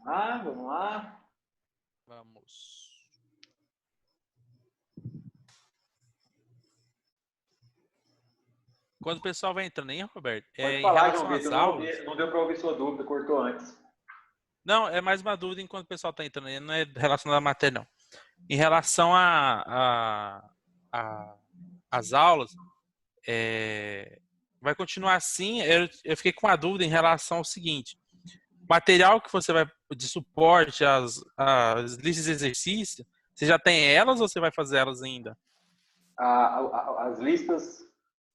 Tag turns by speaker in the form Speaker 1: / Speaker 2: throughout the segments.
Speaker 1: Vamos lá.
Speaker 2: Vamos. Quando o pessoal vai entrando aí, Roberto,
Speaker 1: Pode
Speaker 2: em
Speaker 1: falar,
Speaker 2: relação
Speaker 1: João
Speaker 2: às
Speaker 1: Vitor.
Speaker 2: aulas...
Speaker 1: Não deu para ouvir sua dúvida, cortou antes.
Speaker 2: Não, é mais uma dúvida enquanto o pessoal está entrando aí, não é relacionada à matéria, não. Em relação às aulas, vai continuar assim. Eu fiquei com uma dúvida em relação ao seguinte: material que você vai de suporte às listas de exercício, você já tem elas ou você vai fazer elas ainda?
Speaker 1: As listas,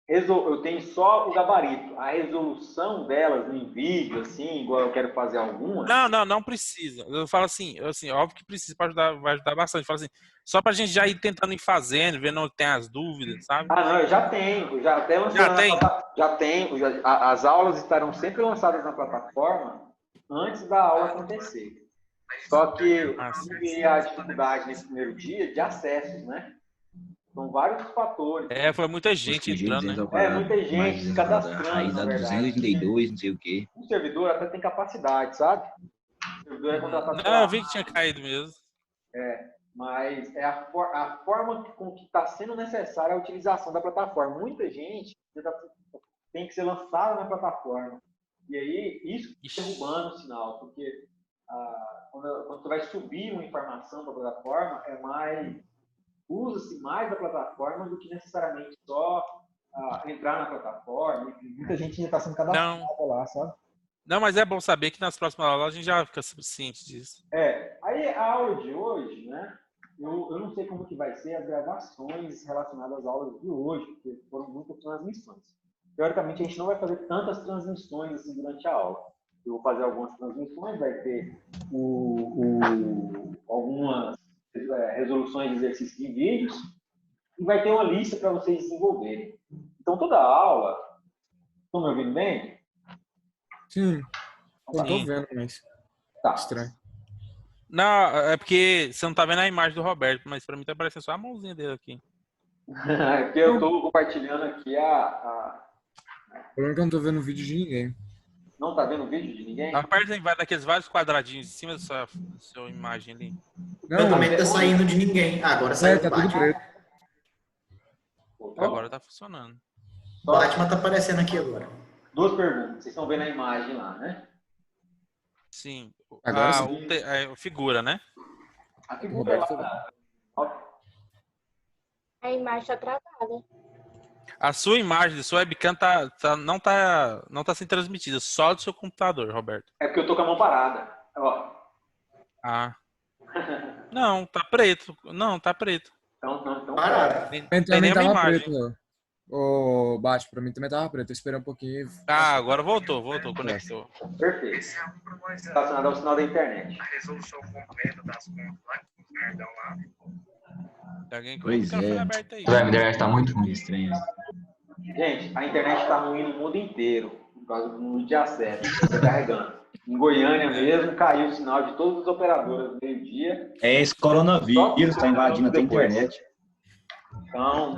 Speaker 1: eu tenho só o gabarito. A resolução delas em vídeo, assim, igual eu quero fazer algumas.
Speaker 2: Não precisa. Eu falo assim, óbvio que precisa, vai ajudar bastante. Eu falo assim, só pra gente já ir tentando ir fazendo, vendo onde tem as dúvidas, sabe?
Speaker 1: Não, eu já tenho, já até lancei já tenho, as aulas estarão sempre lançadas na plataforma antes da aula acontecer. Só que tive a dificuldade nesse primeiro dia de acessos, né? São vários fatores.
Speaker 2: Foi muita gente entrando, né?
Speaker 1: Muita gente se cadastrando,
Speaker 3: aí dá 232, não sei o quê.
Speaker 1: O servidor até tem capacidade, sabe? O servidor é contratado
Speaker 2: Não, eu vi que tinha caído mesmo.
Speaker 1: Mas é a forma com que está sendo necessária a utilização da plataforma. Muita gente tem que ser lançada na plataforma. E aí, isso está derrubando o sinal, porque quando você vai subir uma informação para a plataforma, usa-se mais da plataforma do que necessariamente só entrar na plataforma. Muita gente já está sendo cadastrada lá, sabe?
Speaker 2: Não, mas é bom saber que nas próximas aulas a gente já fica ciente disso.
Speaker 1: Aí a aula de hoje, né? Eu não sei como que vai ser as gravações relacionadas às aulas de hoje, porque foram muitas transmissões. Teoricamente, a gente não vai fazer tantas transmissões assim durante a aula. Eu vou fazer algumas transmissões, vai ter algumas resoluções de exercícios de vídeos e vai ter uma lista para vocês desenvolverem. Então, toda a aula... Estão me ouvindo bem?
Speaker 4: Sim. Eu tô vendo, mas...
Speaker 1: Tá.
Speaker 4: Estranho.
Speaker 2: Não, é porque você não tá vendo a imagem do Roberto, mas pra mim tá aparecendo só a mãozinha dele aqui.
Speaker 1: É porque eu tô compartilhando aqui
Speaker 4: O problema é que eu não tô vendo o vídeo de ninguém.
Speaker 1: Não tá vendo o vídeo de ninguém?
Speaker 2: Aperta vai daqueles vários quadradinhos em cima da sua imagem ali.
Speaker 5: Não, também tá saindo de ninguém. Agora saiu
Speaker 4: tá tudo preto.
Speaker 2: Agora tá funcionando.
Speaker 5: O Batman tá aparecendo aqui agora.
Speaker 1: Duas perguntas. Vocês estão vendo a imagem lá, né?
Speaker 2: Sim.
Speaker 4: Agora sim.
Speaker 2: Figura, né?
Speaker 1: A figura lá.
Speaker 6: A imagem tá travada.
Speaker 2: A sua imagem da sua webcam não tá sendo transmitida, só do seu computador, Roberto.
Speaker 1: É porque eu tô com a mão parada. Ó.
Speaker 2: Não, tá preto. Não, tá preto.
Speaker 1: Então
Speaker 5: parado.
Speaker 2: Tem nenhuma imagem.
Speaker 4: Preto, o Bate, pra mim também tava preto. Eu esperei um pouquinho.
Speaker 2: Agora voltou, conectou.
Speaker 1: Perfeito. Relacionado ao sinal da internet.
Speaker 7: A resolução completa das contas lá, perdão lá.
Speaker 2: Tem alguém com
Speaker 3: Pois
Speaker 2: o microfone aberto aí.
Speaker 3: A internet tá muito ruim, estranho.
Speaker 1: Gente, a internet tá ruim no mundo inteiro, por causa do número de acesso. Está carregando. Em Goiânia mesmo, caiu o sinal de todas as operadoras no meio-dia.
Speaker 3: Esse coronavírus tá invadindo a internet.
Speaker 1: Então,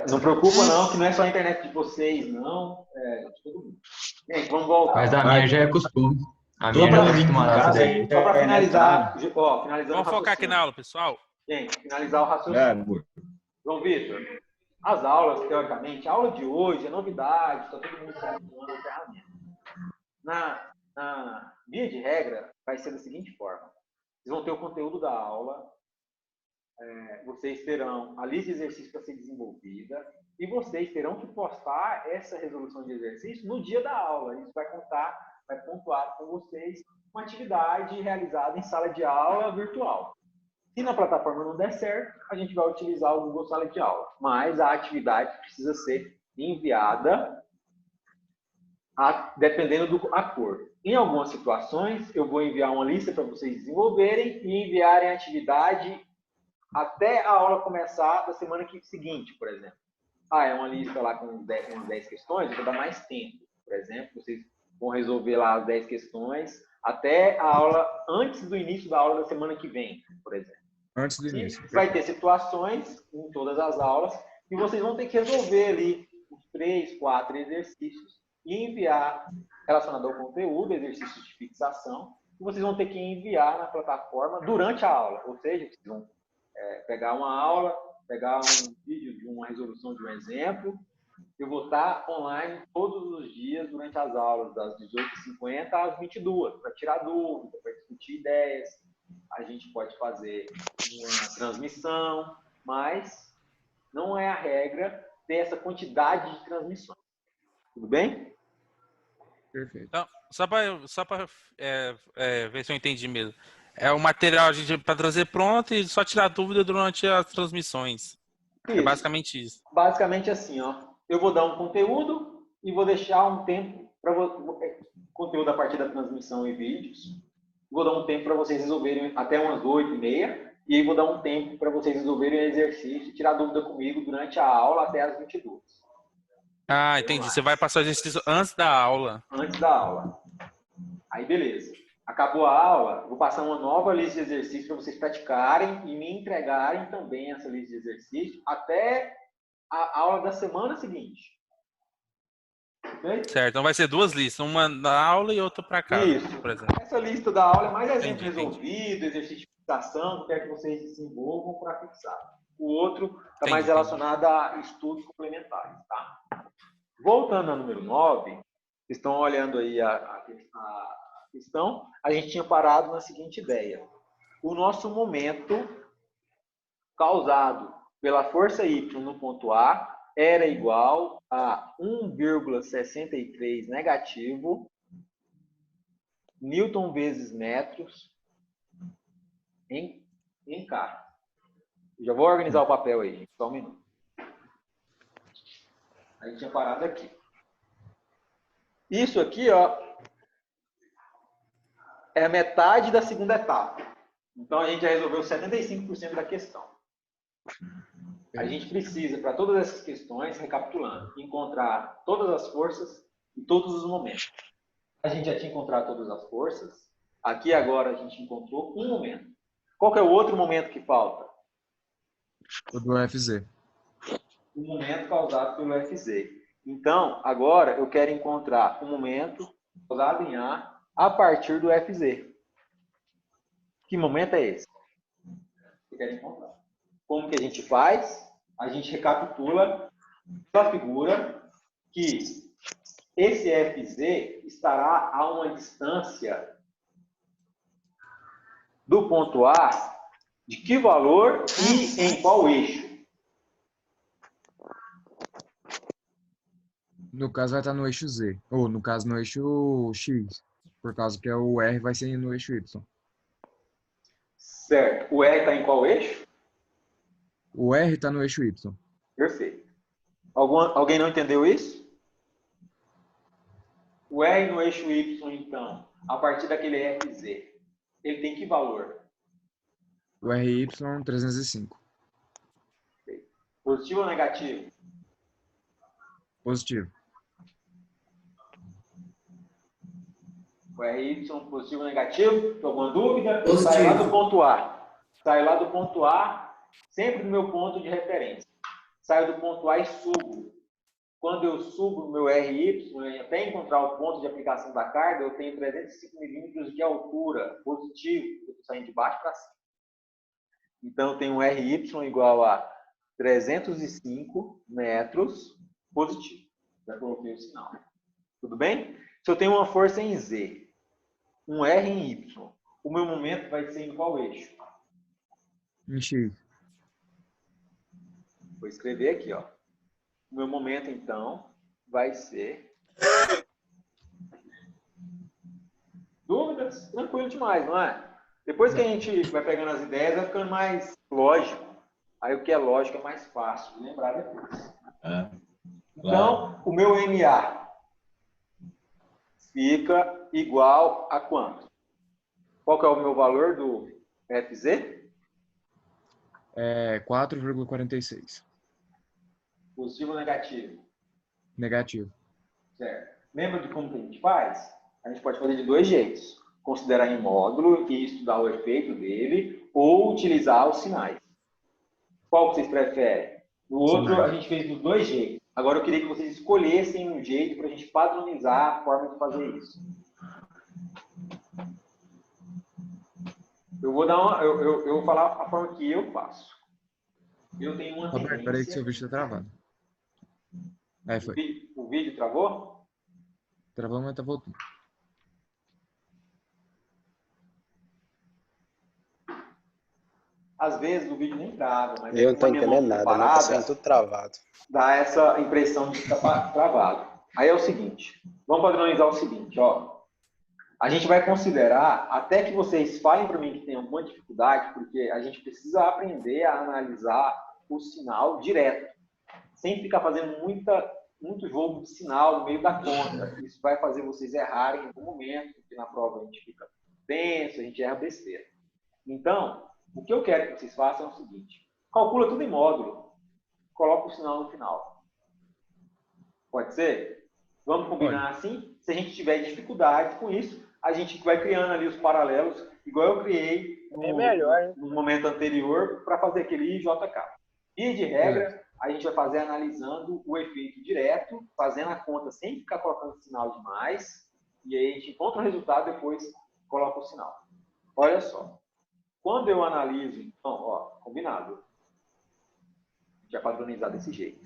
Speaker 1: não preocupa não, que não é só a internet de vocês, não. De todo mundo. Gente, vamos voltar.
Speaker 3: Mas a minha já é costume. A minha já é acostumada daí.
Speaker 1: Só para finalizar, finalizando.
Speaker 2: Vamos focar aqui na aula, pessoal.
Speaker 1: Gente, finalizar o raciocínio. João Vitor, as aulas, teoricamente, a aula de hoje é novidade, está todo mundo usando a ferramenta. Na via de regra, vai ser da seguinte forma. Vocês vão ter o conteúdo da aula, vocês terão a lista de exercícios para ser desenvolvida e vocês terão que postar essa resolução de exercício no dia da aula. Isso vai pontuar com vocês uma atividade realizada em sala de aula virtual. Se na plataforma não der certo, a gente vai utilizar o Google Sala de Aula. Mas a atividade precisa ser enviada dependendo do acordo. Em algumas situações, eu vou enviar uma lista para vocês desenvolverem e enviarem a atividade até a aula começar da semana seguinte, por exemplo. É uma lista lá com umas 10 questões, eu vou dar mais tempo. Por exemplo, vocês vão resolver lá as 10 questões até a aula, antes do início da aula da semana que vem, por exemplo.
Speaker 4: Antes do
Speaker 1: E
Speaker 4: início.
Speaker 1: vai ter situações em todas as aulas que vocês vão ter que resolver ali os 3, 4 exercícios e enviar relacionado ao conteúdo, exercícios de fixação, que vocês vão ter que enviar na plataforma durante a aula. Ou seja, vocês vão pegar uma aula, pegar um vídeo de uma resolução de um exemplo. Eu vou estar online todos os dias durante as aulas, das 18h50 às 22h, para tirar dúvidas, para discutir ideias. A gente pode fazer uma transmissão, mas não é a regra ter essa quantidade de transmissões. Tudo bem?
Speaker 4: Perfeito.
Speaker 2: Então, só para ver se eu entendi mesmo. É o material para trazer pronto e só tirar dúvida durante as transmissões. É
Speaker 1: Isso.
Speaker 2: basicamente isso.
Speaker 1: Basicamente assim, ó. Eu vou dar um conteúdo e vou deixar um tempo para conteúdo a partir da transmissão e vídeos. Vou dar um tempo para vocês resolverem até umas 8h30 e aí vou dar um tempo para vocês resolverem o exercício e tirar dúvida comigo durante a aula até as 22h.
Speaker 2: Ah, entendi. Você vai passar o exercício antes da aula.
Speaker 1: Antes da aula. Aí, beleza. Acabou a aula, vou passar uma nova lista de exercícios para vocês praticarem e me entregarem também essa lista de exercícios até a aula da semana seguinte. Okay?
Speaker 2: Certo. Então vai ser duas listas. Uma na aula e outra para casa.
Speaker 1: Isso.
Speaker 2: Por exemplo.
Speaker 1: Essa lista da aula é mais exemplo
Speaker 2: Entendi.
Speaker 1: resolvido, exercício de fixação, que quer que vocês se desenvolvam para fixar. O outro está mais
Speaker 2: Entendi.
Speaker 1: relacionado a estudos complementares. Tá? Voltando ao número 9, vocês estão olhando aí a questão, a gente tinha parado na seguinte ideia. O nosso momento causado pela força Y no ponto A era igual a 1,63 negativo Newton vezes metros em K. Já vou organizar o papel aí, gente. Só um minuto. A gente tinha parado aqui. Isso aqui, ó, é a metade da segunda etapa. Então, a gente já resolveu 75% da questão. A gente precisa, para todas essas questões, recapitulando, encontrar todas as forças e todos os momentos. A gente já tinha encontrado todas as forças. Aqui, agora, a gente encontrou um momento. Qual que é o outro momento que falta?
Speaker 4: O do FZ.
Speaker 1: O momento causado pelo FZ. Então, agora, eu quero encontrar o momento causado em A partir do FZ. Que momento é esse? Eu quero encontrar. Como que a gente faz? A gente recapitula pela figura que esse FZ estará a uma distância do ponto A de que valor e em qual eixo?
Speaker 4: No caso, vai estar no eixo Z. Ou, no caso, no eixo X. Por causa que o R vai ser no eixo Y.
Speaker 1: Certo. O R está em qual eixo?
Speaker 4: O R está no eixo Y.
Speaker 1: Perfeito. Alguém não entendeu isso? O R no eixo Y, então, a partir daquele FZ, ele tem que valor?
Speaker 4: O RY, 305.
Speaker 1: Positivo ou negativo?
Speaker 4: Positivo.
Speaker 1: O RY positivo ou negativo? Tem alguma dúvida?
Speaker 5: Positivo.
Speaker 1: Sai lá do ponto A. Sai lá do ponto A, sempre no meu ponto de referência. Saio do ponto A e subo. Quando eu subo no meu RY, até encontrar o ponto de aplicação da carga, eu tenho 305 milímetros de altura, positivo. Eu estou saindo de baixo para cima. Então, eu tenho um RY igual a 305 metros, positivo. Já coloquei o sinal. Tudo bem? Se eu tenho uma força em Z, um R em Y, o meu momento vai ser em qual eixo?
Speaker 4: Em X.
Speaker 1: Vou escrever aqui, ó. O meu momento, então, vai ser... Dúvidas? Tranquilo demais, não é? Depois que a gente vai pegando as ideias, vai ficando mais lógico. Aí o que é lógico é mais fácil de lembrar depois. Então, o meu MA fica igual a quanto? Qual que é o meu valor do FZ?
Speaker 4: É 4,46.
Speaker 1: Positivo ou negativo?
Speaker 4: Negativo.
Speaker 1: Certo. Lembra de como que a gente faz? A gente pode fazer de dois jeitos. considerar em módulo e estudar o efeito dele, ou utilizar os sinais. Qual que vocês preferem? No outro,
Speaker 4: Sinais.
Speaker 1: a gente fez dos dois jeitos. Agora, eu queria que vocês escolhessem um jeito para a gente padronizar a forma de fazer isso. Eu vou falar a forma que eu faço. Eu tenho uma
Speaker 4: Roberto, peraí que
Speaker 1: tendência...
Speaker 4: seu vídeo tá travado. Aí foi.
Speaker 1: O vídeo travou?
Speaker 4: Travou, mas tá voltando.
Speaker 1: Às vezes o vídeo nem trava, mas
Speaker 8: Eu não tô entendendo nada, não tá saindo tudo travado.
Speaker 1: Dá essa impressão de que está travado. Aí é o seguinte, vamos padronizar o seguinte, ó. A gente vai considerar, até que vocês falem para mim que tem alguma dificuldade, porque a gente precisa aprender a analisar o sinal direto, sem ficar fazendo muito jogo de sinal no meio da conta. Isso vai fazer vocês errarem em algum momento, porque na prova a gente fica tenso, a gente erra besteira. Então, o que eu quero que vocês façam é o seguinte, calcula tudo em módulo, coloca o sinal no final. Pode ser? Vamos combinar assim? Se a gente tiver dificuldade com isso, a gente vai criando ali os paralelos, igual eu criei no momento anterior para fazer aquele IJK. E de regra, a gente vai fazer analisando o efeito direto, fazendo a conta sem ficar colocando sinal demais, e aí a gente encontra o resultado e depois coloca o sinal. Olha só. Quando eu analiso, então, ó, combinado. Já padronizar desse jeito.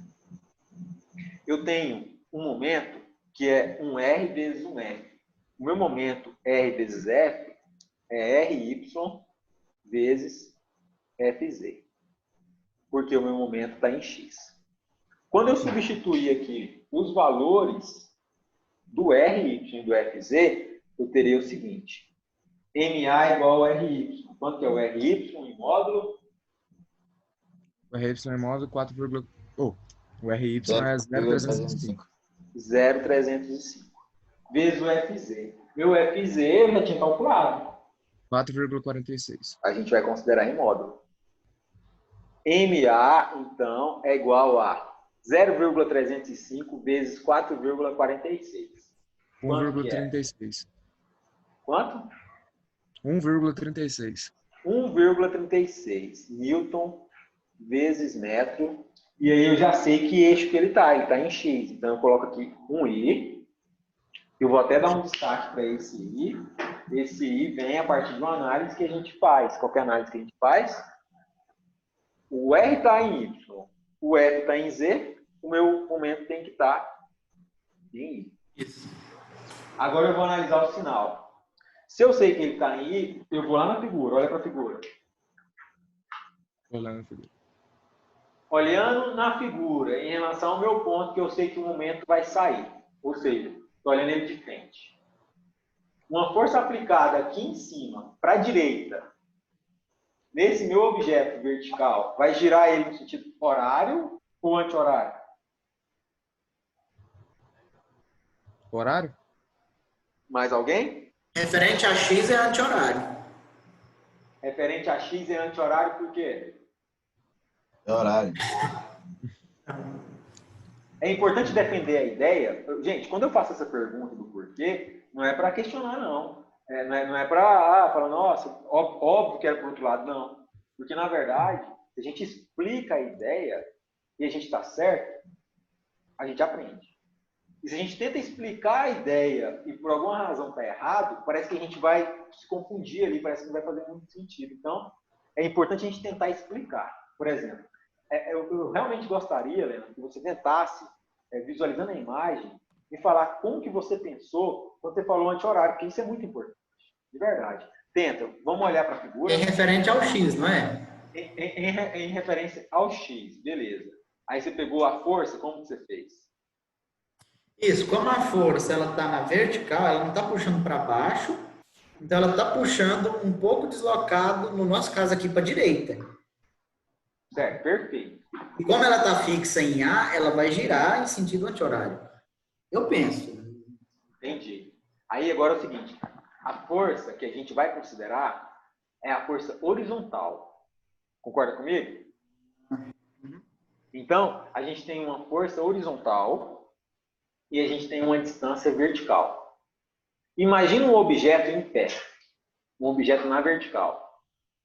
Speaker 1: Eu tenho um momento que é um R vezes um F. O meu momento R vezes F é RY vezes FZ. Porque o meu momento está em X. Quando eu substituir aqui os valores do RY e do FZ, eu terei o seguinte. MA igual a RY. Quanto que é o RY em módulo?
Speaker 4: O RY em módulo 4, o RY é 0,305.
Speaker 1: 0,305. Vezes o FZ. Meu FZ eu já tinha calculado.
Speaker 4: 4,46.
Speaker 1: A gente vai considerar em módulo. MA, então, é igual a 0,305 vezes 4,46.
Speaker 4: 1,36.
Speaker 1: Quanto?
Speaker 4: 1,36.
Speaker 1: 1,36 Newton vezes metro. E aí eu já sei que eixo que ele está em X. Então eu coloco aqui um I. Eu vou até dar um destaque para esse I. Esse I vem a partir de uma análise que a gente faz. Qualquer análise que a gente faz. O R está em Y. O F está em Z. O meu momento tem que estar em I.
Speaker 5: Isso.
Speaker 1: Agora eu vou analisar o sinal. Se eu sei que ele está em I, eu vou lá na figura. Olha para a figura.
Speaker 4: Olhando a figura.
Speaker 1: Olhando na figura, em relação ao meu ponto, que eu sei que o momento vai sair. Ou seja, estou olhando ele de frente. Uma força aplicada aqui em cima, para a direita, nesse meu objeto vertical, vai girar ele no sentido horário ou anti-horário?
Speaker 4: Horário?
Speaker 1: Mais alguém?
Speaker 5: Referente a X é anti-horário.
Speaker 1: Referente a X é anti-horário por quê?
Speaker 3: É horário.
Speaker 1: É importante defender a ideia. Gente, quando eu faço essa pergunta do porquê, não é para questionar, não. Não é para falar, nossa, óbvio que era por outro lado, não. Porque, na verdade, se a gente explica a ideia e a gente está certo, a gente aprende. E se a gente tenta explicar a ideia e por alguma razão está errado, parece que a gente vai se confundir ali, parece que não vai fazer muito sentido. Então, é importante a gente tentar explicar. Por exemplo, eu realmente gostaria, Leandro, que você tentasse, visualizando a imagem, me falar como que você pensou quando você falou anti-horário, porque isso é muito importante, de verdade. Tenta, vamos olhar para a figura.
Speaker 5: É referente ao X, não é?
Speaker 1: Em referência ao X, beleza. Aí você pegou a força, como que você fez?
Speaker 5: Isso, como a força ela está na vertical, ela não está puxando para baixo, então ela está puxando um pouco deslocado, no nosso caso aqui, para a direita.
Speaker 1: Certo, perfeito.
Speaker 5: E como ela está fixa em A, ela vai girar em sentido anti-horário. Eu penso.
Speaker 1: Entendi. Aí agora é o seguinte, a força que a gente vai considerar é a força horizontal. Concorda comigo? Então, a gente tem uma força horizontal e a gente tem uma distância vertical. Imagina um objeto em pé, um objeto na vertical.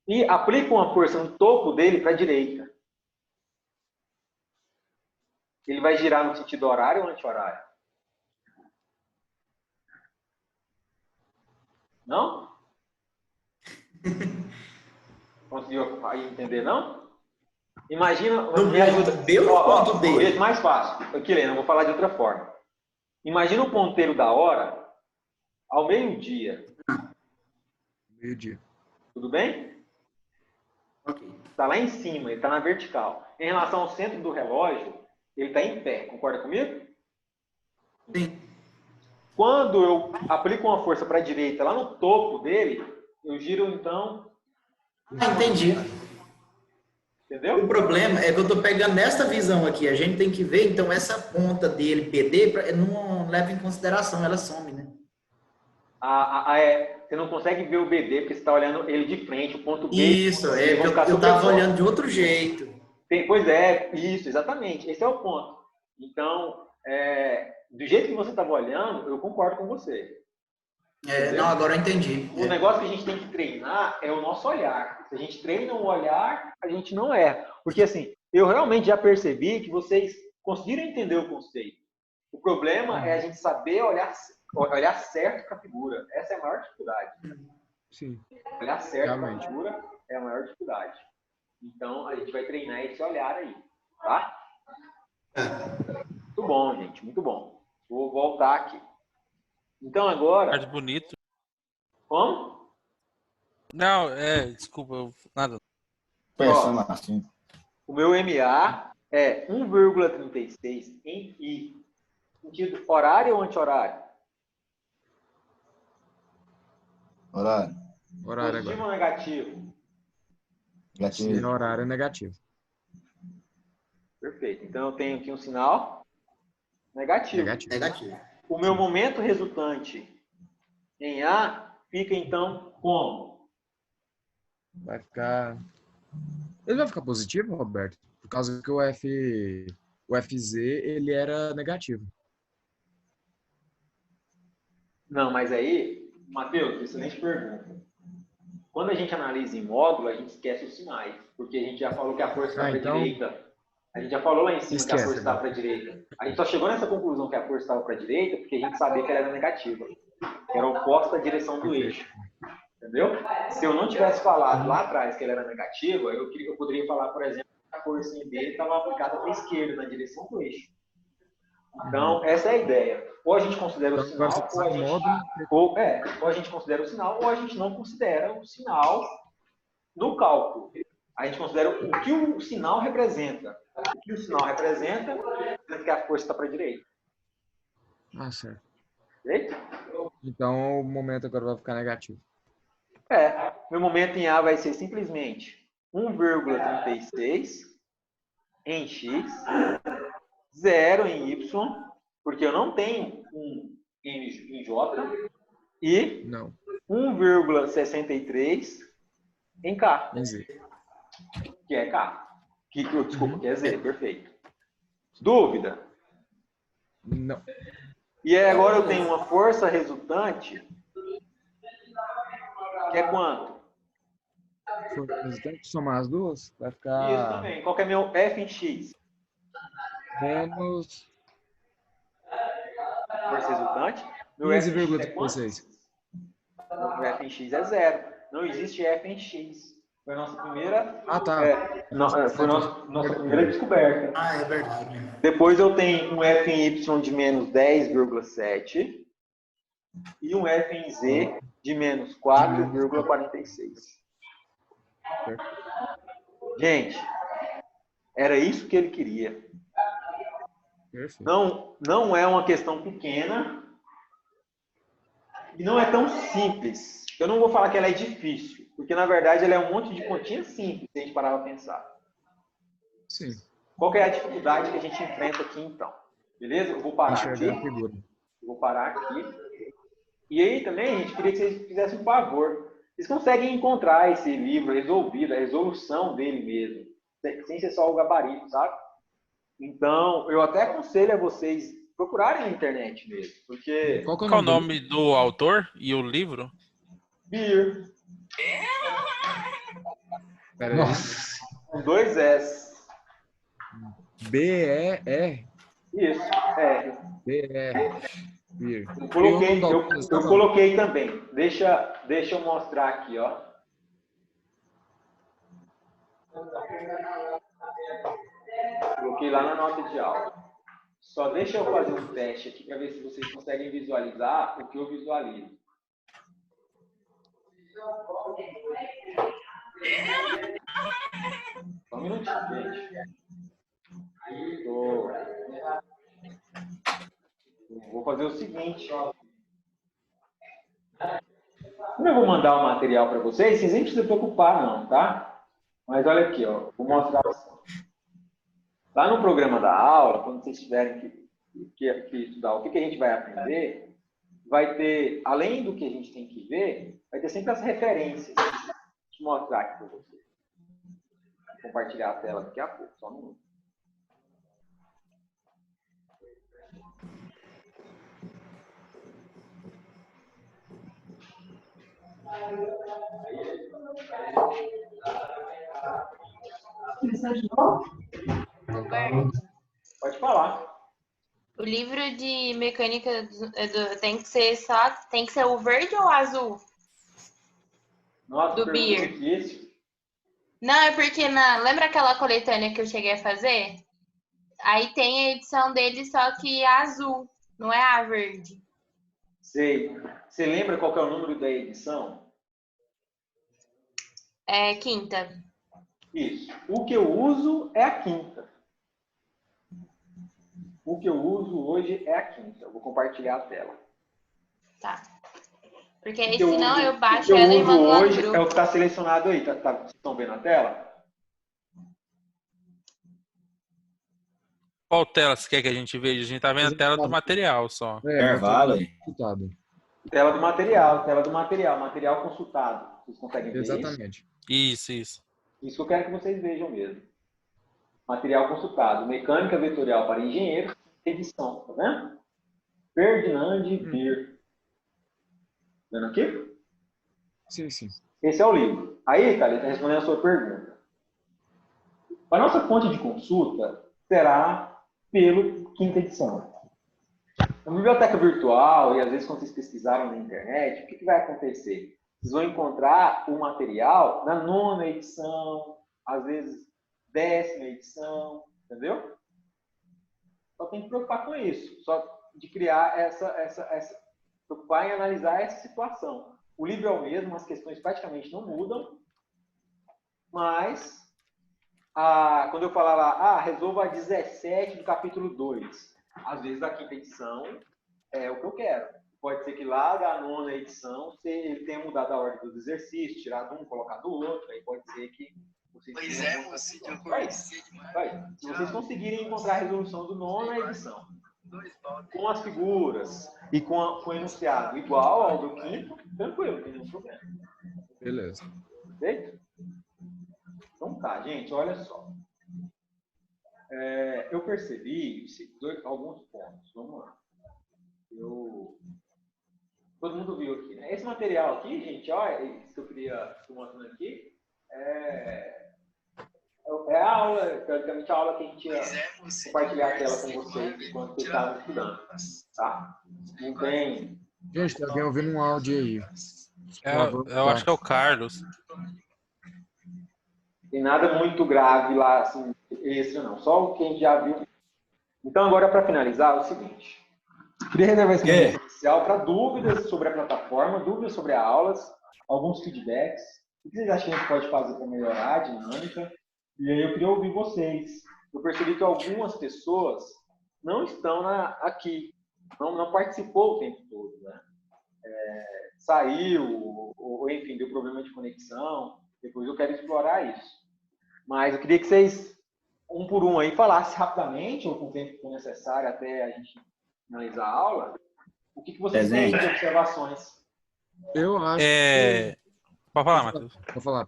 Speaker 1: E aplica uma força no topo dele para a direita. Ele vai girar no sentido horário ou anti-horário? Não? Conseguiu aí entender, não? Imagina...
Speaker 5: No
Speaker 1: me ajuda.
Speaker 5: ponto B ou no ponto D?
Speaker 1: O jeito mais fácil. Aqui, Helena, eu vou falar de outra forma. Imagina o ponteiro da hora ao meio-dia.
Speaker 4: Meio-dia.
Speaker 1: Tudo bem?
Speaker 5: Ok.
Speaker 1: Está lá em cima, ele está na vertical. Em relação ao centro do relógio, ele está em pé. Concorda comigo?
Speaker 5: Sim.
Speaker 1: Quando eu aplico uma força para a direita, lá no topo dele, eu giro, então...
Speaker 5: Entendi.
Speaker 1: Entendeu?
Speaker 5: O problema é que eu estou pegando nessa visão aqui. A gente tem que ver, então, essa ponta dele, PD, não leva em consideração, ela some, né?
Speaker 1: Você não consegue ver o BD, porque você está olhando ele de frente, o ponto B.
Speaker 5: Isso, é que eu estava olhando de outro jeito.
Speaker 1: Pois é, isso, exatamente. Esse é o ponto. Então, do jeito que você estava olhando, eu concordo com você.
Speaker 5: Não, agora eu entendi.
Speaker 1: O negócio que a gente tem que treinar é o nosso olhar. Se a gente treina o olhar, a gente não erra. Porque, assim, eu realmente já percebi que vocês conseguiram entender o conceito. O problema é a gente saber olhar certo para a figura. Essa é a maior dificuldade.
Speaker 4: Sim.
Speaker 1: Olhar certo para a
Speaker 4: Realmente.
Speaker 1: figura é a maior dificuldade. Então, a gente vai treinar esse olhar aí. Tá? Muito bom, gente. Muito bom. Vou voltar aqui. Então, agora...
Speaker 2: Card bonito.
Speaker 1: Como?
Speaker 2: Não, desculpa, nada.
Speaker 9: Pensando assim.
Speaker 1: O meu MA é 1,36 em I. Sentido horário ou anti-horário?
Speaker 9: Horário.
Speaker 4: Horário
Speaker 1: Positivo
Speaker 4: agora.
Speaker 1: ou negativo?
Speaker 4: Se
Speaker 9: Negativo.
Speaker 4: horário é negativo.
Speaker 1: Perfeito. Então, eu tenho aqui um sinal negativo.
Speaker 5: Negativo.
Speaker 1: O meu momento resultante em A fica, então, como?
Speaker 4: Vai ficar... Ele vai ficar positivo, Roberto? Por causa que o FZ, ele era negativo.
Speaker 1: Não, mas aí, Matheus, excelente pergunta. Quando a gente analisa em módulo, a gente esquece os sinais, porque a gente já falou que a força está para a
Speaker 4: então...
Speaker 1: direita. A gente já falou lá em cima que a
Speaker 4: Esquece,
Speaker 1: força estava para a direita. A gente só chegou nessa conclusão que a força estava para a direita porque a gente sabia que ela era negativa, que era oposta à direção do eixo. Entendeu? Se eu não tivesse falado lá atrás que ela era negativa, eu poderia falar, por exemplo, que a força em B estava aplicada para a esquerda, na direção do eixo. Então, essa é a ideia. Ou a gente considera o sinal, ou a gente considera o sinal, ou a gente não considera o sinal no cálculo. A gente considera o que o sinal representa. O que o sinal representa é que a força está para a direita.
Speaker 4: Ah, certo.
Speaker 1: Certo?
Speaker 4: Então, o momento agora vai ficar negativo.
Speaker 1: Meu momento em A vai ser simplesmente 1,36 em X, 0 em Y, porque eu não tenho um em J, e 1,63 em K,
Speaker 4: Em Z.
Speaker 1: que é K. Desculpa, que é Z, perfeito. Dúvida?
Speaker 4: Não.
Speaker 1: E aí agora eu tenho uma força resultante, que é quanto?
Speaker 4: Tem que somar as duas, vai ficar...
Speaker 1: Isso também. Qual que é meu F em X?
Speaker 4: Menos
Speaker 1: Força resultante. Meu F em X é quanto?
Speaker 4: 15,36.
Speaker 1: Meu F em X é 0. Não existe F em X. Foi a nossa primeira...
Speaker 4: Ah, tá.
Speaker 1: Foi nossa primeira descoberta.
Speaker 5: Ah, é verdade.
Speaker 1: Depois eu tenho um F em Y de menos 10,7 e um F em Z de menos 4,46. Gente, era isso que ele queria.
Speaker 4: Perfeito.
Speaker 1: Não é uma questão pequena e não é tão simples. Eu não vou falar que ela é difícil, porque na verdade ela é um monte de continha simples, se a gente parar para pensar.
Speaker 4: Sim.
Speaker 1: Qual que é a dificuldade que a gente enfrenta aqui então? Beleza? Eu vou parar
Speaker 4: Enxergar a
Speaker 1: aqui.
Speaker 4: figura.
Speaker 1: Vou parar aqui. E aí também a gente queria que vocês fizessem um favor. Vocês conseguem encontrar esse livro resolvido, a resolução dele mesmo, sem ser só o gabarito, sabe? Então, eu até aconselho a vocês procurarem na internet mesmo, porque
Speaker 4: Qual que é
Speaker 2: Qual
Speaker 4: o
Speaker 2: o
Speaker 4: nome?
Speaker 2: nome do autor e o livro?
Speaker 1: Beer,
Speaker 4: Pera aí.
Speaker 3: Nossa.
Speaker 1: com 2 S.
Speaker 4: B-E-R.
Speaker 1: Isso, R.
Speaker 4: B-E-R. Beer.
Speaker 1: Eu
Speaker 4: Tem o nome
Speaker 1: coloquei,
Speaker 4: do
Speaker 1: eu,
Speaker 4: autor,
Speaker 1: eu
Speaker 4: não?
Speaker 1: coloquei também. Deixa eu mostrar aqui, ó. Coloquei lá na nota de aula. Só deixa eu fazer um teste aqui para ver se vocês conseguem visualizar o que eu visualizo. Só um minutinho, gente. Vou fazer o seguinte. Como eu vou mandar o material para vocês nem precisam se preocupar, não, tá? Mas olha aqui, ó. Vou mostrar assim. Lá no programa da aula, quando vocês tiverem que estudar o que a gente vai aprender, vai ter, além do que a gente tem que ver, vai ter sempre as referências. Deixa eu mostrar aqui para vocês. Vou compartilhar a tela daqui a pouco, só um minuto.
Speaker 6: Roberto,
Speaker 1: Pode falar.
Speaker 6: o livro de mecânica tem que ser o verde ou o azul?
Speaker 1: Nossa,
Speaker 6: Do
Speaker 1: pergunta
Speaker 6: Beer.
Speaker 1: difícil.
Speaker 6: Não, é porque lembra aquela coletânea que eu cheguei a fazer? Aí tem a edição dele, só que é azul, não é a verde.
Speaker 1: Sei. Você lembra qual que é o número da edição?
Speaker 6: É quinta.
Speaker 1: Isso. O que eu uso é a quinta. O que eu uso hoje é a quinta. Eu vou compartilhar a tela.
Speaker 6: Tá. Porque aí
Speaker 1: O que eu
Speaker 6: senão
Speaker 1: uso-
Speaker 6: eu
Speaker 1: o que
Speaker 6: baixo
Speaker 1: eu
Speaker 6: ela e
Speaker 1: uso
Speaker 6: mando lá no
Speaker 1: hoje é o
Speaker 6: grupo.
Speaker 1: que está selecionado aí. Vocês estão vendo a tela?
Speaker 2: Qual tela você quer que a gente veja? A gente tá vendo a tela do material só.
Speaker 9: Intervalo aí.
Speaker 4: Consultado.
Speaker 1: Tela do material consultado. Vocês conseguem ver isso?
Speaker 4: Exatamente.
Speaker 2: Isso.
Speaker 1: Isso que eu quero que vocês vejam mesmo. Material consultado. Mecânica vetorial para engenheiros. Edição. Tá vendo? Ferdinand Beer. Vendo aqui?
Speaker 4: Sim, sim.
Speaker 1: Esse é o livro. Aí, Thalita, respondendo a sua pergunta. A nossa fonte de consulta será pelo quinta edição. Na biblioteca virtual, e às vezes quando vocês pesquisarem na internet, o que vai acontecer? Vocês vão encontrar o material na 9ª edição, às vezes 10ª edição, entendeu? Só tem que preocupar com isso, só de criar preocupar em analisar essa situação. O livro é o mesmo, as questões praticamente não mudam, mas quando eu falar lá, resolva a 17 do capítulo 2, às vezes a quinta edição é o que eu quero. Pode ser que lá da 9ª edição ele tenha mudado a ordem dos exercícios, tirado um, colocado o outro, aí pode ser que vocês...
Speaker 7: Pois é, moço, eu conheci demais.
Speaker 1: Se vocês conseguirem encontrar a resolução do 9ª edição, com as figuras e com o enunciado igual ao do quinto, tranquilo, não tem nenhum problema.
Speaker 4: Beleza.
Speaker 1: Perfeito? Então tá, gente, olha só. Eu percebi alguns pontos. Vamos lá. Todo mundo viu aqui, né? Esse material aqui, gente, olha, isso que eu queria estar mostrando aqui, é a aula, teoricamente a aula que a gente ia compartilhar a tela com vocês enquanto vocês estavam estudando, tá? Não tem...
Speaker 4: Gente, tem alguém ouvindo um áudio aí.
Speaker 2: Eu acho que é o Carlos.
Speaker 1: Tem nada muito grave lá, assim, extra não. Só o que a gente já viu. Então, agora, para finalizar, é o seguinte. Eu queria reservar esse momento inicial para dúvidas sobre a plataforma, dúvidas sobre as aulas, alguns feedbacks. O que vocês acham que a gente pode fazer para melhorar a dinâmica? E aí eu queria ouvir vocês. Eu percebi que algumas pessoas não estão aqui, não participou o tempo todo, né? Saiu, ou enfim, deu problema de conexão. Depois eu quero explorar isso. Mas eu queria que vocês, um por um aí, falassem rapidamente, ou com o tempo que for necessário até a gente finalizar a aula, o que vocês têm de observações.
Speaker 4: Eu acho
Speaker 2: Pode falar, Matheus.
Speaker 4: Pode falar.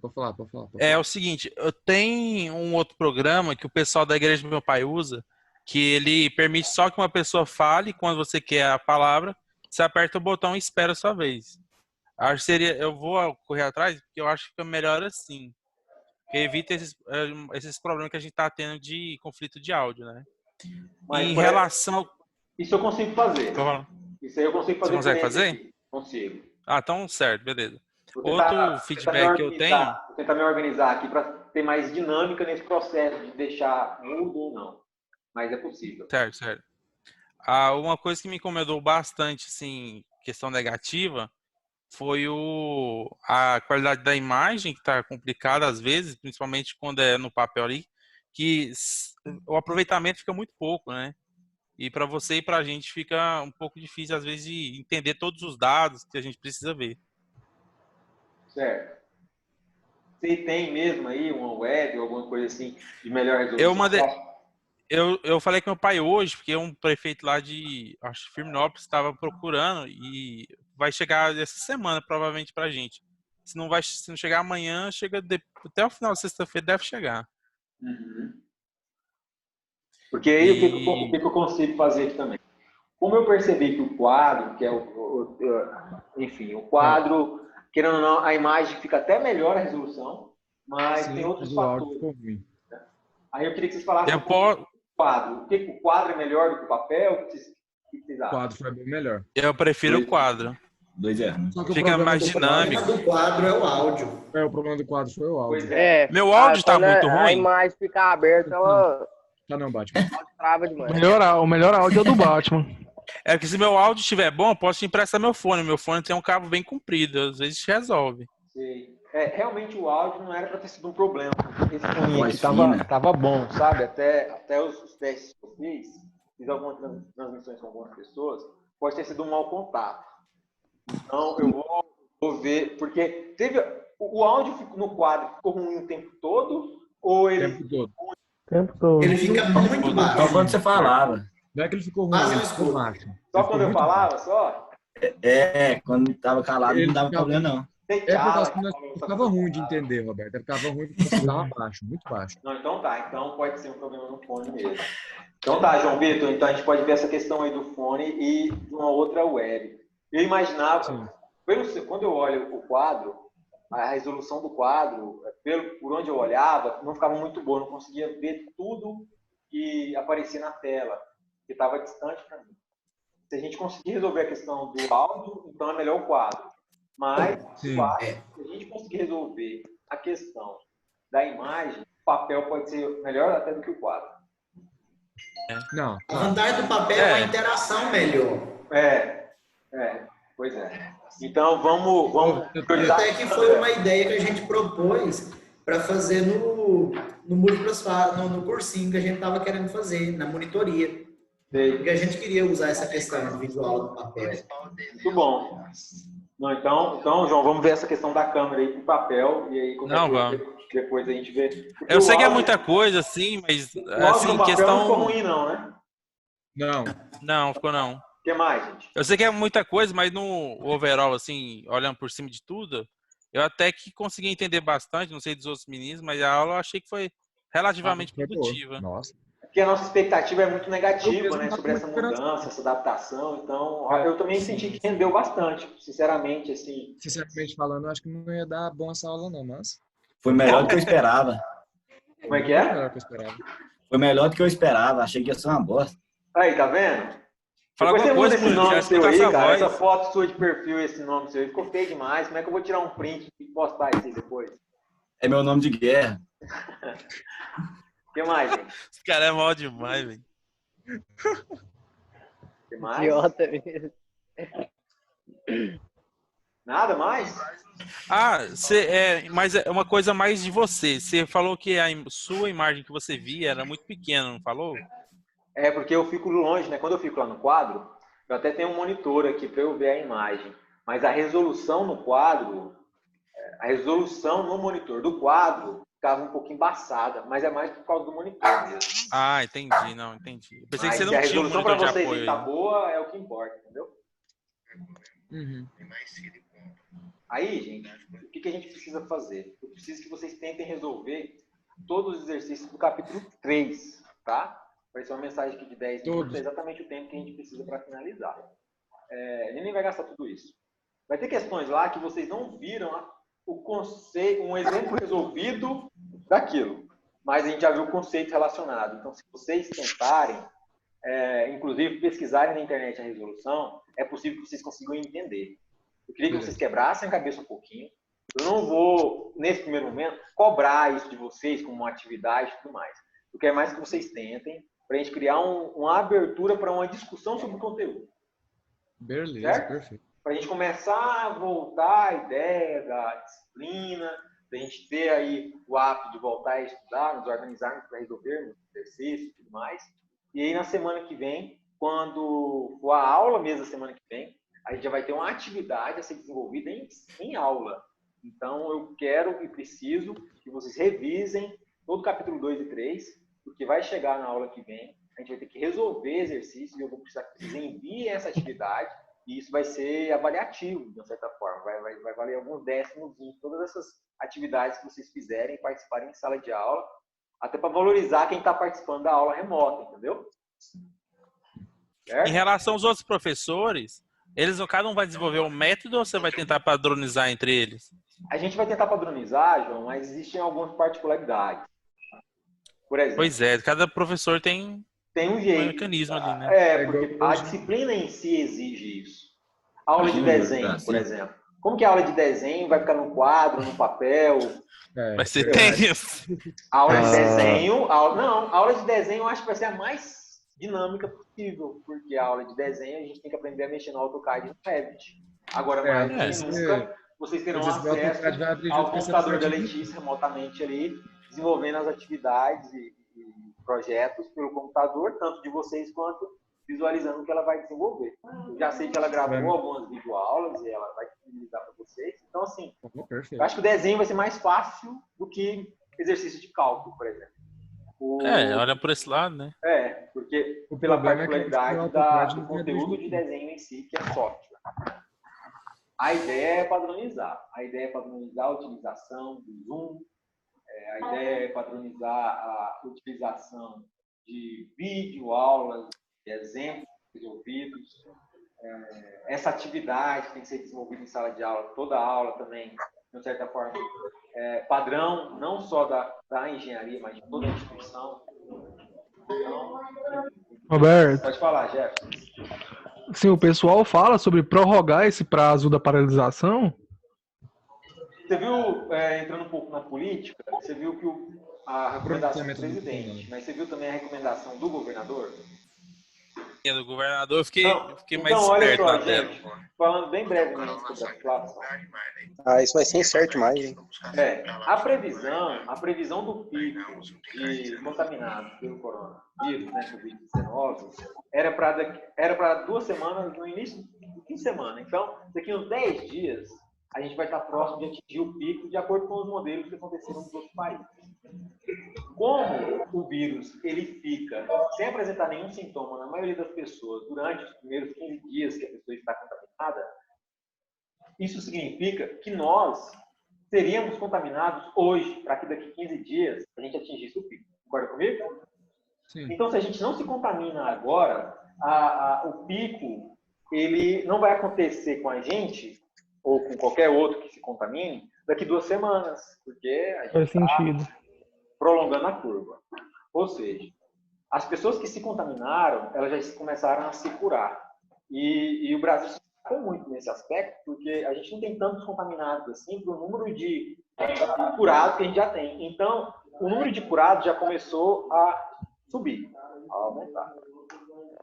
Speaker 2: É o seguinte, eu tenho um outro programa que o pessoal da igreja do meu pai usa, que ele permite só que uma pessoa fale. Quando você quer a palavra, você aperta o botão e espera a sua vez. Acho que seria, eu vou correr atrás, porque eu acho que fica melhor assim. Porque evita esses problemas que a gente está tendo de conflito de áudio, né?
Speaker 1: Mas
Speaker 2: Em relação...
Speaker 1: isso eu consigo fazer. Isso aí eu consigo fazer.
Speaker 2: Você consegue
Speaker 1: por esse
Speaker 2: fazer?
Speaker 1: aqui. Consigo.
Speaker 2: Ah, então certo, beleza.
Speaker 1: Vou
Speaker 2: Outro feedback que eu tenho...
Speaker 1: Vou tentar me organizar aqui para ter mais dinâmica nesse processo de deixar mudo ou não. Mas é possível.
Speaker 2: Certo, certo. Uma coisa que me incomodou bastante, assim, questão negativa, foi a qualidade da imagem, que está complicada às vezes, principalmente quando é no papel ali, que o aproveitamento fica muito pouco, né? E para você e para a gente fica um pouco difícil, às vezes, de entender todos os dados que a gente precisa ver.
Speaker 1: Certo. Você tem mesmo aí uma web ou alguma coisa assim de melhor resolução?
Speaker 2: Eu falei com meu pai hoje, porque um prefeito lá de, acho que Firminópolis, estava procurando e vai chegar essa semana, provavelmente, pra gente. Se não chegar amanhã, chega até o final de sexta-feira, deve chegar.
Speaker 1: Uhum. Porque aí o que eu consigo fazer aqui também? Como eu percebi que o quadro, que é enfim, o quadro, querendo ou não, a imagem fica até melhor a resolução, mas tem outros fatores. Aí eu queria que vocês falassem quadro. O quadro é melhor do que o papel? O que vocês acham?
Speaker 4: O quadro foi bem melhor.
Speaker 2: Eu prefiro o quadro.
Speaker 9: 2 erros.
Speaker 2: Fica mais dinâmico.
Speaker 5: O problema do quadro é o áudio.
Speaker 4: O problema do quadro foi o áudio.
Speaker 1: Pois é.
Speaker 2: Meu áudio tá muito ruim.
Speaker 10: A imagem fica aberta, ela
Speaker 4: Tá não, Batman.
Speaker 10: trava demais.
Speaker 11: O melhor áudio é o do Batman.
Speaker 2: É que se meu áudio estiver bom, eu posso te emprestar meu fone. Meu fone tem um cabo bem comprido, às vezes resolve.
Speaker 1: Sim. Realmente o áudio não era para ter sido um problema. Esse fone aqui tava bom, sabe? Até os testes que eu fiz algumas transmissões com algumas pessoas, pode ter sido um mau contato. Então eu vou ver, porque o áudio no quadro ficou ruim o tempo todo, ou ele...
Speaker 4: O tempo todo.
Speaker 5: Ele fica muito baixo.
Speaker 9: Só quando você falava.
Speaker 4: Não é que ele ficou ruim, ele ficou baixo.
Speaker 1: Só quando eu falava, só?
Speaker 9: Quando tava calado não dava problema, não.
Speaker 4: Porque ficava ruim de entender, Roberto. Ficava ruim porque você estava baixo, muito baixo.
Speaker 1: Não, então tá. Então pode ser um problema no fone mesmo. Então tá, João Vitor. Então a gente pode ver essa questão aí do fone e de uma outra web. Eu imaginava, quando eu olho o quadro, a resolução do quadro, por onde eu olhava, não ficava muito boa. Não conseguia ver tudo que aparecia na tela, que estava distante para mim. Se a gente conseguir resolver a questão do áudio, então é melhor o quadro. Mas, se a gente conseguir resolver a questão da imagem, o papel pode ser melhor até do que o quadro.
Speaker 4: Não.
Speaker 5: A vantagem do papel é a interação melhor.
Speaker 1: Pois é. Então, vamos priorizar.
Speaker 5: Até que foi uma ideia que a gente propôs para fazer no cursinho que a gente estava querendo fazer, na monitoria. Porque a gente queria usar essa questão visual do papel.
Speaker 1: Muito bom. Não, então, João, vamos ver essa questão da câmera aí com papel e aí depois a gente vê. Porque
Speaker 2: eu sei que é muita coisa, assim, mas assim, questão...
Speaker 1: Não ficou ruim, não, né?
Speaker 2: Não, ficou não.
Speaker 1: O que mais, gente?
Speaker 2: Eu sei que é muita coisa, mas no overall, assim, olhando por cima de tudo, eu até que consegui entender bastante, não sei dos outros meninos, mas a aula eu achei que foi relativamente produtiva.
Speaker 4: Nossa.
Speaker 1: Porque a nossa expectativa é muito negativa, né, sobre essa mudança, essa adaptação. Então, eu também senti que rendeu bastante, sinceramente, assim.
Speaker 4: Sinceramente falando, eu acho que não ia dar bom essa aula, não, mas...
Speaker 9: Foi melhor do que eu esperava.
Speaker 1: Como é que é?
Speaker 9: Foi melhor do que eu esperava. Achei que ia ser uma bosta.
Speaker 1: Aí, tá vendo?
Speaker 2: Fala
Speaker 1: Depois
Speaker 2: alguma coisa,
Speaker 1: esse nome seu aí, cara.
Speaker 2: voz.
Speaker 1: Essa foto sua de perfil, esse nome seu aí, ficou feio demais. Como é que eu vou tirar um print e postar isso aí depois?
Speaker 9: É meu nome de guerra.
Speaker 1: O que mais, gente?
Speaker 2: Esse cara é mal demais, velho.
Speaker 1: O que mais?
Speaker 10: Idiota mesmo.
Speaker 1: Nada mais?
Speaker 2: Mas é uma coisa mais de você. Você falou que a sua imagem que você via era muito pequena, não falou?
Speaker 1: É, porque eu fico longe, né? Quando eu fico lá no quadro, eu até tenho um monitor aqui para eu ver a imagem. Mas a resolução no quadro, a resolução no monitor do quadro ficava um pouco embaçada, mas é mais por causa do monitor mesmo.
Speaker 2: Entendi, não, entendi. Eu pensei
Speaker 1: mas
Speaker 2: que você não tinha um
Speaker 1: monitor de apoio. A resolução para vocês tá boa é o que importa, entendeu?
Speaker 4: Uhum.
Speaker 1: Aí, gente, o que a gente precisa fazer? Eu preciso que vocês tentem resolver todos os exercícios do capítulo 3, tá? Apareceu uma mensagem aqui de 10 minutos, é exatamente o tempo que a gente precisa para finalizar. Ele nem vai gastar tudo isso. Vai ter questões lá que vocês não viram o conceito, um exemplo resolvido daquilo. Mas a gente já viu o conceito relacionado. Então, se vocês tentarem, inclusive pesquisarem na internet a resolução, é possível que vocês consigam entender. Eu queria que vocês quebrassem a cabeça um pouquinho. Eu não vou, nesse primeiro momento, cobrar isso de vocês como uma atividade e tudo mais. Eu quero mais que vocês tentem para a gente criar uma abertura para uma discussão sobre o conteúdo.
Speaker 4: Beleza,
Speaker 1: certo?
Speaker 4: perfeito.
Speaker 1: Para a gente começar a voltar à ideia da disciplina, para a gente ter aí o hábito de voltar a estudar, nos organizarmos para resolvermos exercícios e tudo mais. E aí, na semana que vem, quando for a aula mesmo, a semana que vem, a gente já vai ter uma atividade a ser desenvolvida em aula. Então, eu quero e preciso que vocês revisem todo o capítulo 2 e 3, porque vai chegar na aula que vem, a gente vai ter que resolver exercícios e eu vou precisar que vocês enviem essa atividade e isso vai ser avaliativo, de uma certa forma. Vai valer alguns décimos em todas essas atividades que vocês fizerem, participarem em sala de aula, até para valorizar quem está participando da aula remota, entendeu? Certo?
Speaker 2: Em relação aos outros professores, cada um vai desenvolver um método ou você vai tentar padronizar entre eles?
Speaker 1: A gente vai tentar padronizar, João, mas existem algumas particularidades. Por exemplo,
Speaker 2: Pois é, cada professor tem
Speaker 1: um jeito.
Speaker 2: Um mecanismo ali, né?
Speaker 1: Porque a disciplina em si exige isso. Aula de desenho, por exemplo. Como que a aula de desenho vai ficar no quadro, no papel?
Speaker 2: Vai ser tenso.
Speaker 1: Aula de desenho... aula de desenho eu acho que vai ser a mais dinâmica possível, porque a aula de desenho a gente tem que aprender a mexer no AutoCAD e no Revit. Agora, mais do que nunca, vocês terão acesso ao computador da Letícia remotamente ali, desenvolvendo as atividades e projetos pelo computador, tanto de vocês quanto visualizando o que ela vai desenvolver. Eu já sei que ela gravou algumas videoaulas e ela vai disponibilizar para vocês. Então, assim, eu acho que o desenho vai ser mais fácil do que exercício de cálculo, por exemplo.
Speaker 2: Olha por esse lado, né?
Speaker 1: Porque pela particularidade do conteúdo de desenho em si, que é software. A ideia é padronizar. A ideia é padronizar a utilização do Zoom. A ideia é padronizar a utilização de videoaulas, de exemplos resolvidos. Essa atividade tem que ser desenvolvida em sala de aula, toda a aula também, de certa forma, padrão, não só da engenharia, mas de toda a instituição. Então,
Speaker 11: Roberto.
Speaker 1: Pode falar, Jefferson.
Speaker 11: Sim, o pessoal fala sobre prorrogar esse prazo da paralisação.
Speaker 1: Você viu, entrando um pouco na política, você viu que a recomendação do presidente, mas você viu também a recomendação do governador?
Speaker 2: Do governador, eu fiquei mais
Speaker 1: então,
Speaker 2: esperto
Speaker 1: olha só,
Speaker 2: na tela.
Speaker 1: gente, falando bem brevemente sobre a situação.
Speaker 8: Isso vai ser incerto mais, hein?
Speaker 1: A previsão do pico de contaminados pelo coronavírus, né, Covid-19, era para 2 semanas no início do fim de semana. Então, daqui uns 10 dias, a gente vai estar próximo de atingir o pico de acordo com os modelos que aconteceram nos outros países. Como o vírus ele fica sem apresentar nenhum sintoma na maioria das pessoas durante os primeiros 15 dias que a pessoa está contaminada, isso significa que nós seríamos contaminados hoje, para que daqui 15 dias a gente atingisse o pico. Concorda comigo? Sim. Então, se a gente não se contamina agora, o pico ele não vai acontecer com a gente ou com qualquer outro que se contamine daqui 2 semanas, porque a gente está prolongando a curva. Ou seja, as pessoas que se contaminaram, elas já começaram a se curar. E o Brasil se destacou muito nesse aspecto, porque a gente não tem tantos contaminados assim para o número de curados que a gente já tem. Então, o número de curados já começou a subir, a aumentar.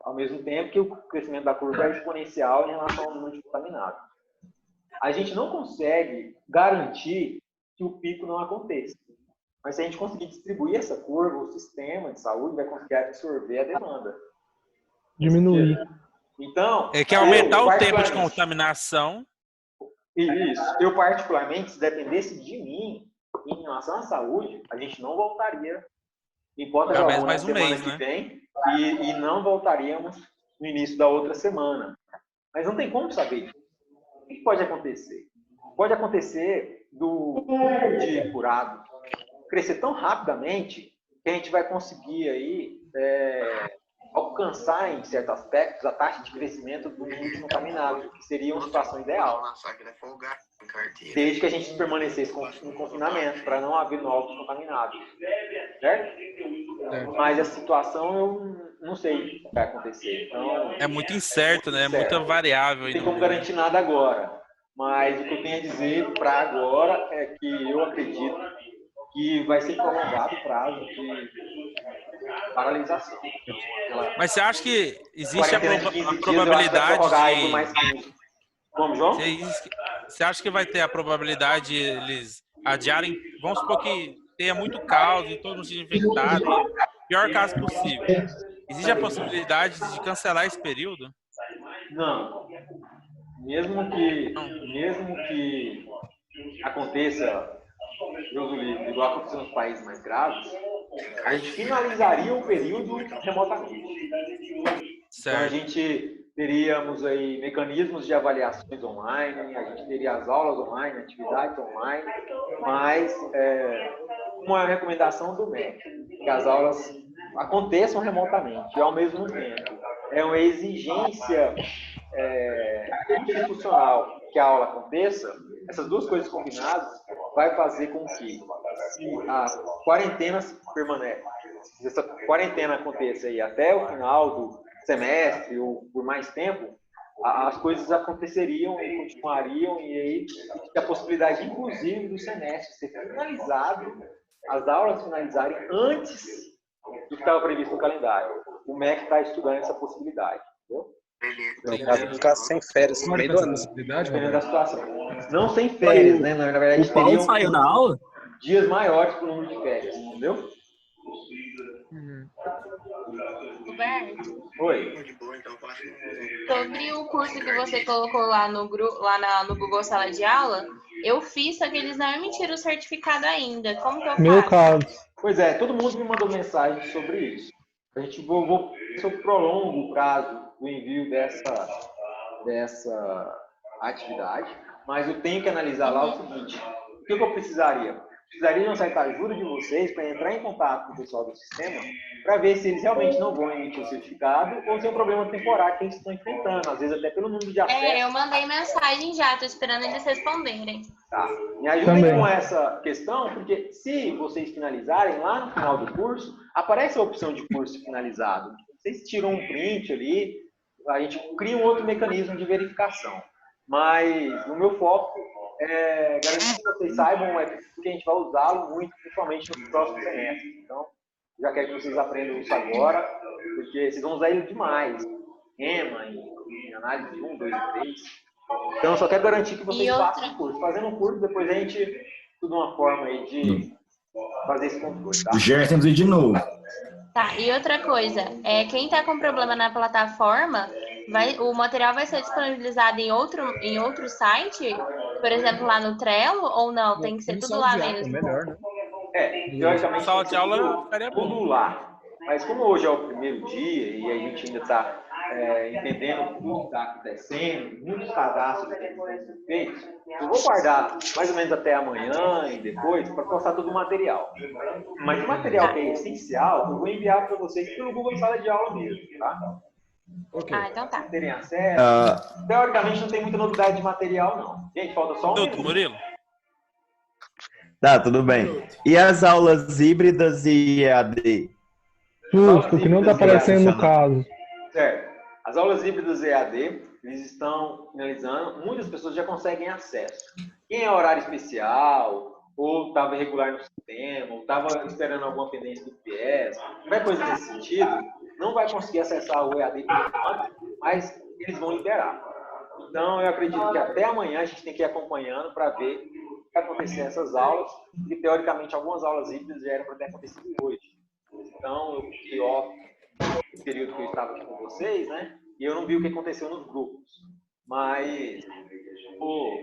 Speaker 1: Ao mesmo tempo que o crescimento da curva é exponencial em relação ao número de contaminados. A gente não consegue garantir que o pico não aconteça. Mas se a gente conseguir distribuir essa curva, o sistema de saúde vai conseguir absorver a demanda.
Speaker 11: Diminuir.
Speaker 1: Então,
Speaker 2: que aumentar o tempo de contaminação.
Speaker 1: Isso. Eu, particularmente, se dependesse de mim, em relação à saúde, a gente não voltaria em hipótese alguma na semana que vem e não voltaríamos no início da outra semana. Mas não tem como saber disso. O que pode acontecer? Pode acontecer do número de curados crescer tão rapidamente que a gente vai conseguir aí alcançar, em certos aspectos, a taxa de crescimento do número de contaminados, que seria uma situação ideal. Desde que a gente permanecesse no confinamento, para não haver novos contaminados. Certo? Mas a situação eu não sei o que vai acontecer. Então,
Speaker 2: É muito incerto, né? É muita variável.
Speaker 1: não tem como garantir nada agora. Mas o que eu tenho a dizer para agora é que eu acredito que vai ser prolongado o prazo de paralisação.
Speaker 2: Mas você acha que existe a
Speaker 1: Quarentena de 15 dias, eu acho que vai
Speaker 2: probabilidade
Speaker 1: prorrogar aí por mais 15. Como, João?
Speaker 2: Você acha que vai ter a probabilidade de eles adiarem? Vamos supor que tenha muito caos e todo mundo seja infectado. Pior caso possível. Existe a possibilidade de cancelar esse período?
Speaker 1: Não. Mesmo que aconteça, Deus o livre, igual aconteceu nos países mais graves, a gente finalizaria o período remotamente. Então, a gente teríamos aí mecanismos de avaliações online, a gente teria as aulas online, atividades online, mas uma recomendação do MEC, que as aulas aconteçam remotamente e, ao mesmo tempo, é uma exigência institucional que a aula aconteça. Essas duas coisas combinadas vai fazer com que a quarentena permaneça. Se essa quarentena aconteça aí até o final do semestre ou por mais tempo, as coisas aconteceriam e continuariam, e aí a possibilidade, inclusive, do semestre ser finalizado, as aulas finalizarem antes do que estava previsto no calendário. O MEC está estudando essa possibilidade. Entendeu?
Speaker 8: No caso, ficar sem férias no meio do ano.
Speaker 1: Dependendo da situação. Não sem férias, né? Na verdade,
Speaker 9: O Paulo saiu da aula?
Speaker 1: Dias maiores para o número de férias, entendeu?
Speaker 6: Roberto,
Speaker 1: Oi.
Speaker 6: sobre o curso que você colocou lá no Google Sala de Aula, eu fiz, só que eles não emitiram o certificado ainda. Como que eu faço?
Speaker 11: Meu caso.
Speaker 1: Pois é, todo mundo me mandou mensagem sobre isso. A gente vou se eu prolongo o prazo do envio dessa atividade, mas eu tenho que analisar lá o seguinte: o que eu precisaria? Precisaria de uma certa ajuda de vocês para entrar em contato com o pessoal do sistema para ver se eles realmente não vão emitir o certificado ou se é um problema temporário que eles estão enfrentando, às vezes até pelo número de acessos.
Speaker 6: Eu mandei mensagem já, tô esperando eles responderem.
Speaker 1: Tá. Me ajudem com essa questão, porque se vocês finalizarem lá no final do curso, aparece a opção de curso finalizado. Vocês tiram um print ali, a gente cria um outro mecanismo de verificação. Mas o meu foco é garantir que vocês saibam que a gente vai usá-lo muito, principalmente no próximo semestre. Então, já quero que vocês aprendam isso agora, porque vocês vão usar ele demais. Esquema, em análise de 1, 2 e 3. Então, eu só quero garantir que vocês façam o curso. Fazendo um curso, depois a gente estuda uma forma aí de fazer esse controle, tá?
Speaker 9: O Gerson de novo.
Speaker 6: Tá, e outra coisa, quem tá com problema na plataforma, o material vai ser disponibilizado em outro site? Por exemplo, lá no Trello, ou não? Tem que ser tudo lá mesmo?
Speaker 4: Melhor, né?
Speaker 1: Teoricamente,
Speaker 2: sala de aula ficaria
Speaker 1: tudo lá. Mas como hoje é o primeiro dia e a gente ainda está entendendo tudo que está acontecendo, muitos cadastros têm sido feitos, eu vou guardar mais ou menos até amanhã e depois para postar todo o material. Mas o material que é essencial, eu vou enviar para vocês pelo Google Sala de Aula mesmo, tá?
Speaker 4: Okay.
Speaker 6: Então tá.
Speaker 1: Terem acesso. Teoricamente não tem muita novidade de material, não. Gente, falta só um minuto.
Speaker 2: Murilo?
Speaker 12: Tá, tudo bem. E as aulas híbridas e EAD?
Speaker 11: Justo, que não está aparecendo no caso.
Speaker 1: Certo. As aulas híbridas EAD, eles estão finalizando. Muitas pessoas já conseguem acesso. Quem é horário especial, ou estava irregular no sistema, ou estava esperando alguma pendência do PS, qualquer coisa nesse sentido, não vai conseguir acessar o EAD por enquanto, mas eles vão liberar. Então, eu acredito que até amanhã a gente tem que ir acompanhando para ver o que vai acontecer nessas aulas, e teoricamente algumas aulas híbridas já eram para ter acontecido hoje. Então, eu fiquei off no período que eu estava aqui com vocês, né? E eu não vi o que aconteceu nos grupos. Mas vou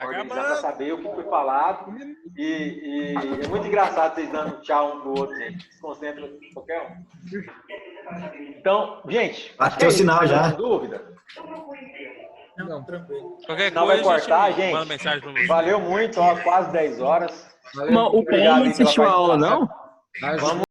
Speaker 1: organizar para saber o que foi falado. E é muito engraçado vocês dando tchau um pro outro, gente. Desconcentra qualquer um. Então, gente,
Speaker 9: acho que é o sinal já.
Speaker 1: Dúvida?
Speaker 5: Não, tranquilo.
Speaker 2: Qualquer
Speaker 1: não
Speaker 2: coisa,
Speaker 1: vai cortar,
Speaker 2: gente. Manda
Speaker 1: gente.
Speaker 2: mensagem pra você.
Speaker 1: Valeu muito, ó, quase 10 horas.
Speaker 12: Mas o Paulo não assistiu a aula, não?
Speaker 13: Vamos